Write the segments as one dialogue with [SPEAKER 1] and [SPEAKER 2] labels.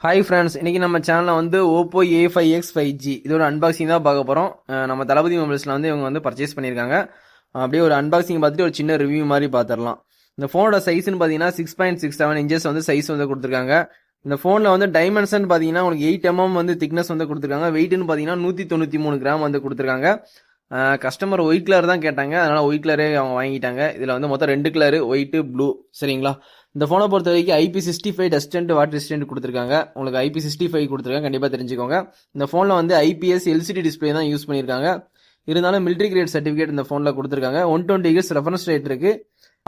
[SPEAKER 1] Hi friends, இன்னைக்கு நம்ம சேனலில் வந்து ஓப்போ A5X 5G இதோட அன்பாக்சிங் தான் பார்க்க போகிறோம். நம்ம தளபதி மொபைல்ஸில் வந்து இவங்க வந்து பர்ச்சேஸ் பண்ணியிருக்காங்க. அப்படியே ஒரு அன்பாக்சிங் பார்த்துட்டு ஒரு சின்ன ரிவ்யூ மாதிரி பார்த்துடலாம். இந்த ஃபோனோட சைஸ்ன்னு பார்த்தீங்கன்னா 6.67 இன்ச்சஸ் வந்து சைஸ் வந்து கொடுத்துருக்காங்க. இந்த ஃபோனில் வந்து டைமென்ஷன் பார்த்தீங்கன்னா உங்களுக்கு 8 mm வந்து திக்னஸ் வந்து கொடுத்துருக்காங்க. வெயிட்னு பார்த்தீங்கன்னா 193 கிராம் வந்து கொடுத்துருக்காங்க. கஸ்டமர் ஒயிட் கலர் தான் கேட்டாங்க, அதனால ஒயிட் கலரே அவங்க வாங்கிட்டாங்க. இதில் வந்து மொத்தம் 2 கலரு, ஒயிட்டு ப்ளூ. சரிங்களா? இந்த ஃபோனை பொறுத்த வரைக்கும் IP65 டஸ்டன்ட் வாட்டர் ரெசிஸ்டன்ட் கொடுத்துருக்காங்க. உங்களுக்கு IP65 கொடுத்துருக்காங்க, கண்டிப்பாக தெரிஞ்சுக்கோங்க. இந்த ஃபோனில் வந்து IPS LCD டிஸ்பிளே தான் யூஸ் பண்ணியிருக்காங்க. இருந்தாலும் மிலிட்ரி கிரேட் சர்டிஃபிகேட் இந்த ஃபோனில் கொடுத்துருக்காங்க. 120 Hz ரெஃபரன்ஸ் ரேட் இருக்கு.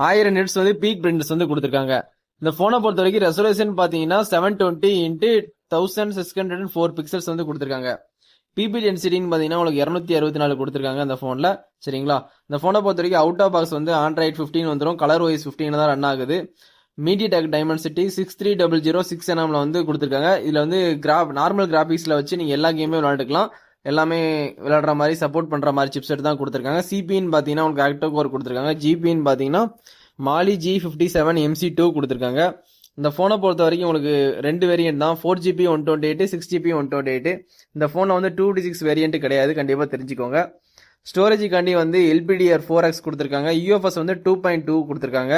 [SPEAKER 1] 1000 nits வந்து பீக் பிரைட்னஸ் வந்து கொடுத்துருக்காங்க. இந்த ஃபோனை பொறுத்த வரைக்கும் ரெசல்யூஷன் பார்த்தீங்கன்னா 720x1604 பிக்சல்ஸ் வந்து கொடுத்துருக்காங்க. பிபி டென்சிட்டின்னு பார்த்தீங்கன்னா உங்களுக்கு 264 கொடுத்துருக்காங்க இந்த ஃபோனில். சரிங்களா? இந்த ஃபோனை பொறுத்த வரைக்கும் அவுட் ஆஃப் பாக்ஸ் வந்து Android 15 வந்துடும். கலர் OS 15 தான் ரன் ஆகுது. MediaTek Dimensity 6300 6nm வந்து கொடுத்துருக்காங்க. இதில் வந்து நார்மல் கிராபிக்ஸில் வச்சு நீங்கள் எல்லா கேமே விளையாண்டுக்கலாம். எல்லாமே விளையாடுற மாதிரி சப்போர்ட் பண்ணுற மாதிரி சிப்செட் தான் கொடுத்துருக்காங்க. சிபின்னு பார்த்தீங்கன்னா உங்களுக்கு ஆக்டோ கோர் கொடுத்துருக்காங்க. ஜிபின்னு பார்த்தீங்கன்னா மாலி G57 MC2 கொடுத்துருக்காங்க. இந்த ஃபோனை பொறுத்த வரைக்கும் உங்களுக்கு 2 வேரியன்ட் தான், 4GB 128 6GB 128. இந்த ஃபோனில் வந்து 256 வேரியன்ட் கிடையாது, கண்டிப்பாக தெரிஞ்சுக்கோங்க. ஸ்டோரேஜுக்காண்டி வந்து LPDR4X கொடுத்துருக்காங்க. UFS வந்து 2.2 கொடுத்துருக்காங்க.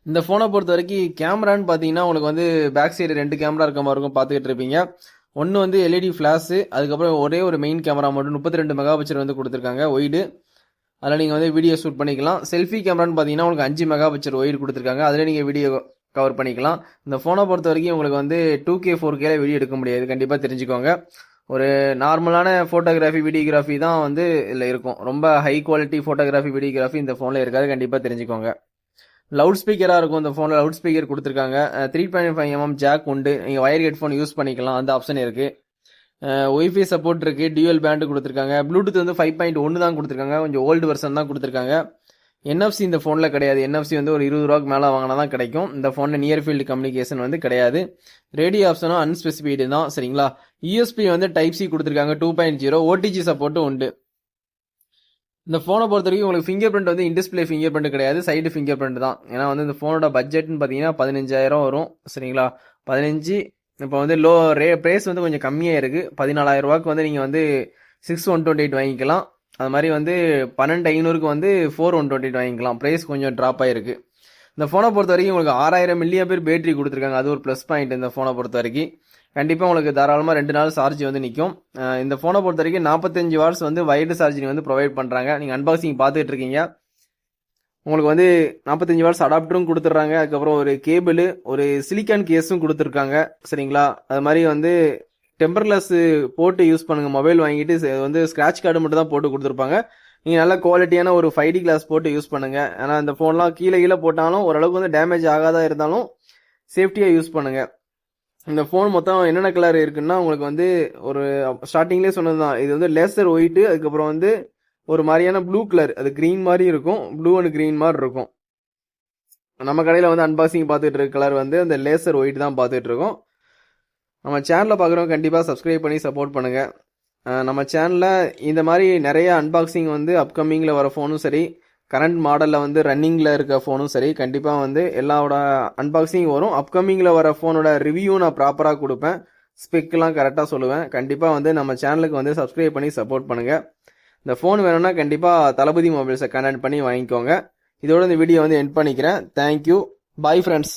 [SPEAKER 1] இந்த ஃபோனை பொறுத்த வரைக்கும் கேமரான்னு பார்த்தீங்கன்னா உங்களுக்கு வந்து பேக் சைடு 2 கேமரா இருக்க மாதிரி இருக்கும், பார்த்துக்கிட்டு இருப்பீங்க. ஒன்று வந்து LED ஃப்ளாஷு, அதுக்கப்புறம் ஒரே ஒரு மெயின் கேமரா மட்டும் 32 மெகாபிக்சல் வந்து கொடுத்துருக்காங்க ஒய்டு. அதில் நீங்கள் வந்து வீடியோ ஷூட் பண்ணிக்கலாம். செல்ஃபி கேமரான்னு பார்த்தீங்கன்னா உங்களுக்கு 5 மெகாபிக்சல் ஒய்டு கொடுத்துருக்காங்க. அதில் நீங்கள் வீடியோ கவர் பண்ணிக்கலாம். இந்த ஃபோனை பொறுத்த வரைக்கும் உங்களுக்கு வந்து 2K 4K வீடியோ எடுக்க முடியாது, கண்டிப்பாக தெரிஞ்சுக்கோங்க. ஒரு நார்மலான ஃபோட்டோகிராஃபி வீடியோகிராஃபி தான் வந்து இதில் இருக்கும். ரொம்ப ஹை குவாலிட்டி ஃபோட்டோகிராஃபி வீடியோகிராஃபி இந்த ஃபோனில் இருக்காது, கண்டிப்பாக தெரிஞ்சுக்கோங்க. லவுட் ஸ்பீக்கராக இருக்கும் இந்த ஃபோனில். லவுட் ஸ்பீக்கர் கொடுத்துருக்காங்க. 3.5 mm ஜாக் உண்டு, நீங்கள் வயர் ஹெட்ஃபோன் யூஸ் பண்ணிக்கலாம், அந்த ஆப்ஷன் இருக்குது. ஒய்ஃபை சப்போர்ட் இருக்குது. டியூவல் பேண்டு கொடுத்துருக்காங்க. ப்ளூடூத் வந்து 5.1 தான் கொடுத்துருக்காங்க, கொஞ்சம் ஓல்டு வெர்ஷன் தான் கொடுத்துருக்காங்க. NFC இந்த ஃபோனில் கிடையாது. NFC வந்து ஒரு 20 ரூபாய்க்கு மேலே வாங்கினா தான் கிடைக்கும். இந்த ஃபோனில் நியர் ஃபீல்டு கம்யூனிகேஷன் வந்து கிடையாது. ரேடியோ ஆப்ஷனும் அன்ஸ்பெசிஃபைடு தான். சரிங்களா? USB வந்து டைப் C கொடுத்துருக்காங்க 2.0. OTG சப்போர்ட்டும் உண்டு. இந்த ஃபோனை பொறுத்த வரைக்கும் உங்களுக்கு ஃபிங்கர் பிரிண்ட் வந்து இன்டிஸ்பிளே ஃபிங்கர் பிரிண்ட் கிடையாது, சைடு ஃபிங்கர் பிரிண்ட் தான். ஏன்னா வந்து இந்த ஃபோனோட பட்ஜெட்னு பார்த்தீங்கன்னா 15,000 வரும். சரிங்களா? 15. இப்போ வந்து ப்ரைஸ் வந்து கொஞ்சம் கம்மியாக இருக்குது. 14,000 ரூபாய்க்கு வந்து நீங்கள் வந்து 6/128 வாங்கிக்கலாம். அது மாதிரி வந்து 12,500க்கு வந்து 4/128 வாங்கிக்கலாம். ப்ரைஸ் கொஞ்சம் ட்ராப் ஆகிருக்கு. இந்த ஃபோனை பொறுத்த வரைக்கும் உங்களுக்கு 6000 mAh பேட்டரி கொடுத்துருக்காங்க. அது ஒரு ப்ளஸ் பாயிண்ட் இந்த ஃபோனை பொறுத்த வரைக்கும். கண்டிப்பாக உங்களுக்கு தாராளமாக 2 நாள் சார்ஜ் வந்து நிற்கும். இந்த ஃபோனை பொறுத்த வரைக்கும் 45 வாட்ஸ் வந்து வயர்டு சார்ஜிங் வந்து ப்ரொவைட் பண்ணுறாங்க. நீங்கள் அன்பாக்சிங் பார்த்துட்டு இருக்கீங்க. உங்களுக்கு வந்து 45 வாட்ஸ் அடாப்டரும் கொடுத்துட்றாங்க. அதுக்கப்புறம் ஒரு கேபிள், ஒரு சிலிக்கான் கேஸும் கொடுத்துருக்காங்க. சரிங்களா? அது மாதிரி வந்து டெம்பர்லெஸ் போட்டு யூஸ் பண்ணுங்க. மொபைல் வாங்கிட்டு வந்து ஸ்கிராட்ச் கார்டு மட்டும் தான் போட்டு கொடுத்துருப்பாங்க. நீங்கள் நல்ல குவாலிட்டியான ஒரு 5D கிளாஸ் போட்டு யூஸ் பண்ணுங்க. ஏன்னா இந்த ஃபோன்லாம் கீழே போட்டாலும் ஓரளவுக்கு வந்து டேமேஜ் ஆகாதான் இருந்தாலும் சேஃப்டியாக யூஸ் பண்ணுங்க. இந்த ஃபோன் மொத்தம் என்னென்ன கலர் இருக்குன்னா உங்களுக்கு வந்து ஒரு ஸ்டார்டிங்லேயே சொன்னது தான், இது வந்து லேசர் ஒயிட்டு, அதுக்கப்புறம் வந்து ஒரு மாதிரியான ப்ளூ கலர், அது க்ரீன் மாதிரி இருக்கும், ப்ளூ அண்ட் க்ரீன் மாதிரி இருக்கும். நம்ம கடையில் வந்து அன்பாக்சிங் பார்த்துட்டு இருக்க கலர் வந்து அந்த லேசர் ஒயிட் தான் பார்த்துட்டு இருக்கோம். நம்ம சேனலில் பார்க்குறவங்க கண்டிப்பாக சப்ஸ்கிரைப் பண்ணி சப்போர்ட் பண்ணுங்கள். நம்ம சேனலில் இந்த மாதிரி நிறைய அன்பாக்சிங் வந்து அப்கமிங்கில் வர ஃபோனும் சரி, கரண்ட் மாடலில் வந்து ரன்னிங்கில் இருக்க ஃபோனும் சரி, கண்டிப்பாக வந்து எல்லாரோட அன்பாக்சிங் வரும். அப்கமிங்கில் வர ஃபோனோட ரிவ்யூ நான் ப்ராப்பராக கொடுப்பேன். ஸ்பெக்கெலாம் கரெக்டாக சொல்லுவேன். கண்டிப்பாக வந்து நம்ம சேனலுக்கு வந்து சப்ஸ்கிரைப் பண்ணி சப்போர்ட் பண்ணுங்கள். இந்த ஃபோன் வேணும்னா கண்டிப்பாக தளபதி மொபைல்ஸை கனெக்ட் பண்ணி வாங்கிக்கோங்க. இதோட இந்த வீடியோ வந்து எண்ட் பண்ணிக்கிறேன். தேங்க்யூ. Bye friends.